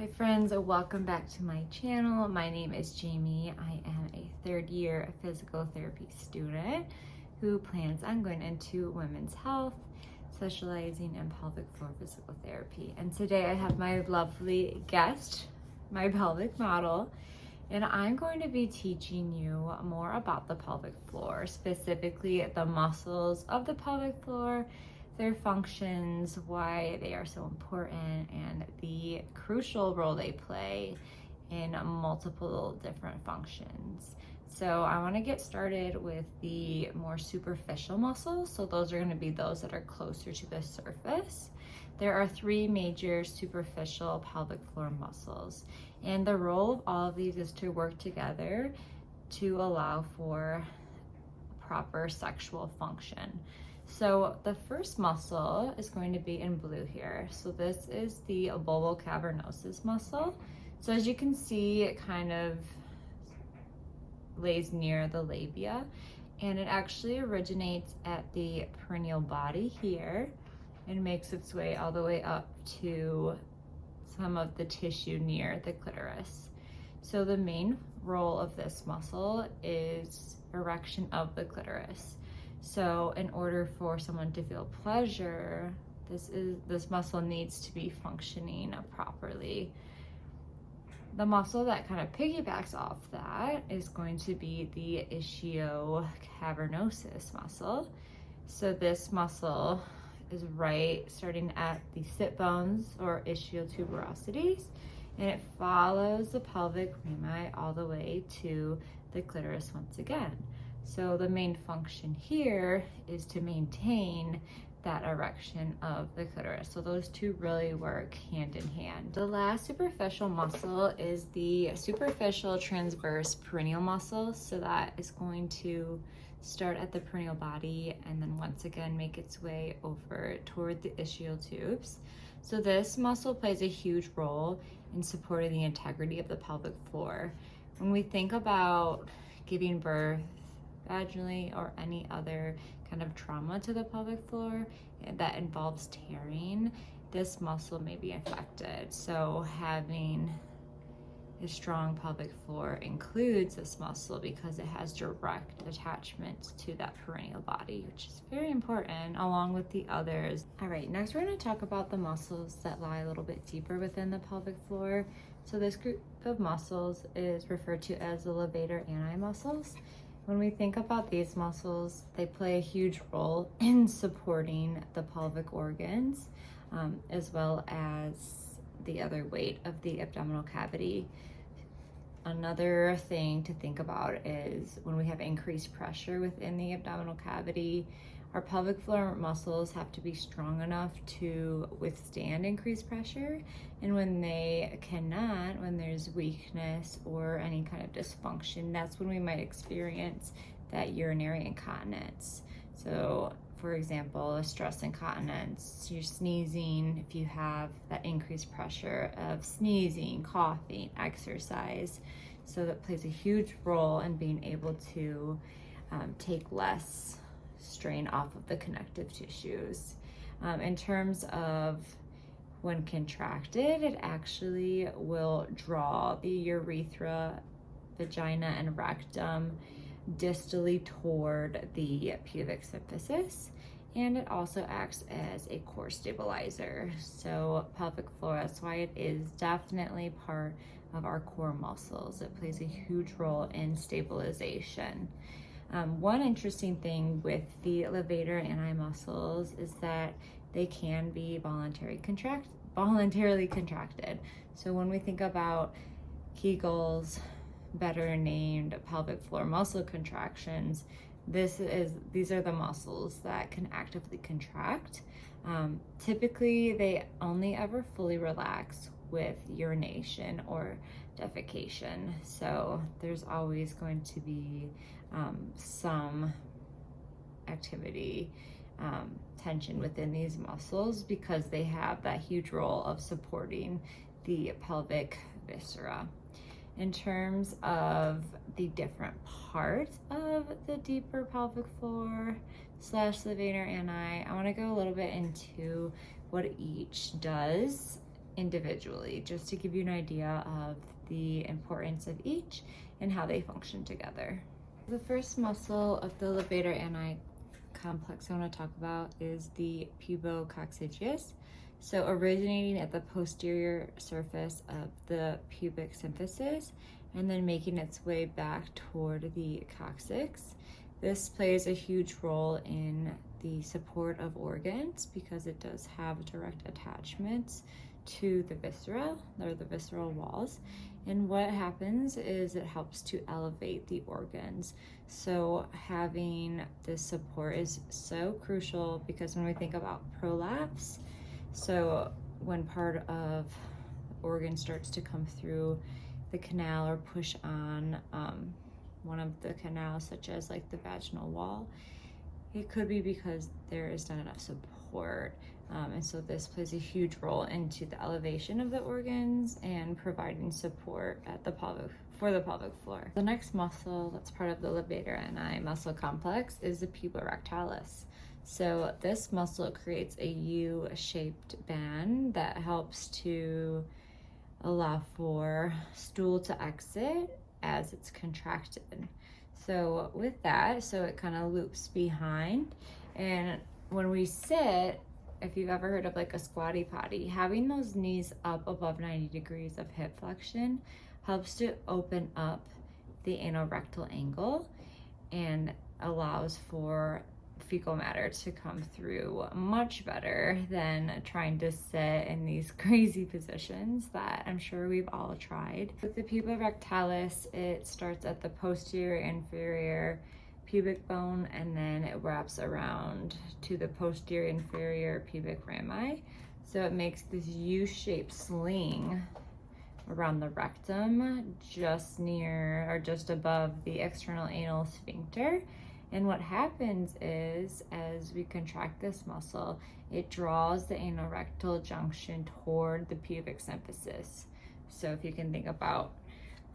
Hi friends, welcome back to my channel. My name is Jamie. I am a third year physical therapy student who plans on going into women's health, specializing in pelvic floor physical therapy. And today I have my lovely guest, my pelvic model, and I'm going to be teaching you more about the pelvic floor, specifically the muscles of the pelvic floor, their functions, why they are so important, and the crucial role they play in multiple different functions. So I want to get started with the more superficial muscles. So those are going to be those that are closer to the surface. There are three major superficial pelvic floor muscles, and the role of all of these is to work together to allow for proper sexual function. So the first muscle is going to be in blue here. So this is the bulbocavernosus muscle. So as you can see, it kind of lays near the labia, and it actually originates at the perineal body here and makes its way all the way up to some of the tissue near the clitoris. So the main role of this muscle is erection of the clitoris. So in order for someone to feel pleasure, this muscle needs to be functioning properly. The muscle that kind of piggybacks off that is going to be the ischiocavernosus muscle. So this muscle is right starting at the sit bones or ischiotuberosities, and it follows the pelvic rami all the way to the clitoris once again. So the main function here is to maintain that erection of the clitoris. So those two really work hand in hand. The last superficial muscle is the superficial transverse perineal muscle. So that is going to start at the perineal body and then once again make its way over toward the ischiotubes. So this muscle plays a huge role in supporting the integrity of the pelvic floor. When we think about giving birth vaginally or any other kind of trauma to the pelvic floor that involves tearing, this muscle may be affected. So having a strong pelvic floor includes this muscle because it has direct attachment to that perineal body, which is very important along with the others. All right, next we're going to talk about the muscles that lie a little bit deeper within the pelvic floor. So this group of muscles is referred to as the levator ani muscles. When we think about these muscles, they play a huge role in supporting the pelvic organs, as well as the other weight of the abdominal cavity. Another thing to think about is when we have increased pressure within the abdominal cavity, our pelvic floor muscles have to be strong enough to withstand increased pressure. And when they cannot, when there's weakness or any kind of dysfunction, that's when we might experience that urinary incontinence. So for example, a stress incontinence, you're sneezing, if you have that increased pressure of sneezing, coughing, exercise. So that plays a huge role in being able to take less strain off of the connective tissues. In terms of when contracted, it actually will draw the urethra, vagina, and rectum distally toward the pubic symphysis, and it also acts as a core stabilizer. So pelvic floor, that's why it is definitely part of our core muscles. It plays a huge role in stabilization. One interesting thing with the levator ani muscles is that they can be voluntarily contracted. So when we think about Kegels, better named pelvic floor muscle contractions, these are the muscles that can actively contract. Typically, they only ever fully relax with urination or defecation. So there's always going to be some activity, tension within these muscles because they have that huge role of supporting the pelvic viscera. In terms of the different parts of the deeper pelvic floor / levator ani, I want to go a little bit into what each does individually, just to give you an idea of the importance of each and how they function together. The first muscle of the levator ani complex I want to talk about is the pubococcygeus. So originating at the posterior surface of the pubic symphysis and then making its way back toward the coccyx. This plays a huge role in the support of organs because it does have direct attachments to the viscera or the visceral walls. And what happens is it helps to elevate the organs. So having this support is so crucial because when we think about prolapse, so when part of the organ starts to come through the canal or push on one of the canals, such as like the vaginal wall, it could be because there is not enough support. And so this plays a huge role into the elevation of the organs and providing support at the for the pelvic floor. The next muscle that's part of the levator ani muscle complex is the puborectalis. So this muscle creates a U-shaped band that helps to allow for stool to exit as it's contracted. So with that, so it kind of loops behind, and when we sit, if you've ever heard of like a squatty potty, having those knees up above 90 degrees of hip flexion helps to open up the anorectal angle and allows for fecal matter to come through much better than trying to sit in these crazy positions that I'm sure we've all tried. With the puborectalis, it starts at the posterior inferior pubic bone and then it wraps around to the posterior inferior pubic rami. So it makes this U-shaped sling around the rectum, just near or just above the external anal sphincter. And what happens is, as we contract this muscle, it draws the anorectal junction toward the pubic symphysis. So if you can think about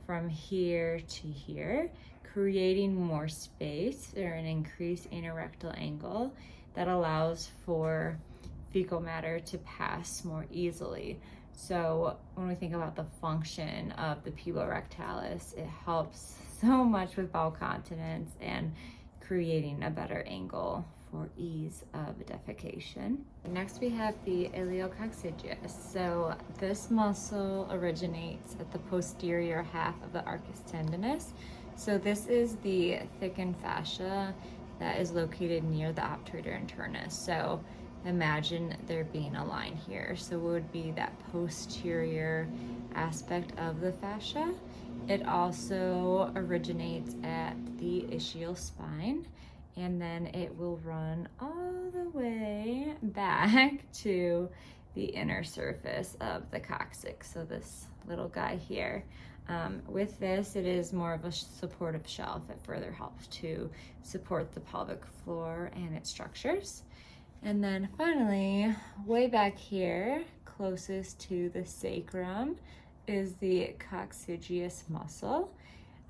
from here to here, creating more space or an increased anorectal angle that allows for fecal matter to pass more easily. So when we think about the function of the puborectalis, it helps so much with bowel continence and creating a better angle for ease of defecation. Next we have the ileococcygeus. So this muscle originates at the posterior half of the arcus tendinus. So this is the thickened fascia that is located near the obturator internus. So imagine there being a line here. So it would be that posterior aspect of the fascia. It also originates at the ischial spine, and then it will run all the way back to the inner surface of the coccyx. So this little guy here. With this, it is more of a supportive shelf. It further helps to support the pelvic floor and its structures. And then finally, way back here, closest to the sacrum, is the coccygeus muscle.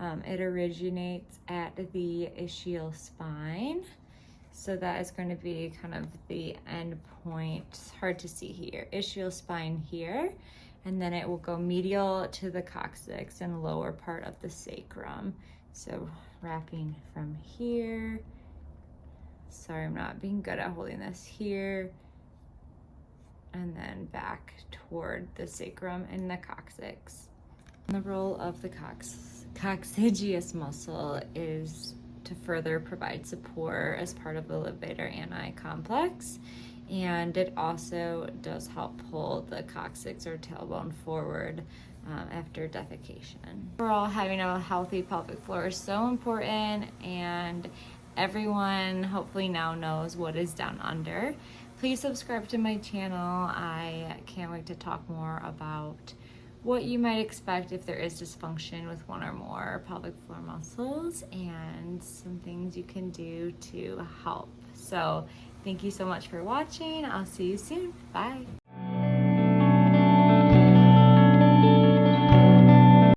It originates at the ischial spine. So that is going to be kind of the end point. It's hard to see here. Ischial spine here. And then it will go medial to the coccyx and lower part of the sacrum. So wrapping from here. Sorry, I'm not being good at holding this here. And then back toward the sacrum and the coccyx. And the role of the coccygeus muscle is to further provide support as part of the levator ani complex. And it also does help pull the coccyx or tailbone forward after defecation. Overall, having a healthy pelvic floor is so important, and everyone hopefully now knows what is down under. Please subscribe to my channel. I can't wait to talk more about what you might expect if there is dysfunction with one or more pelvic floor muscles and some things you can do to help. So thank you so much for watching. I'll see you soon. Bye.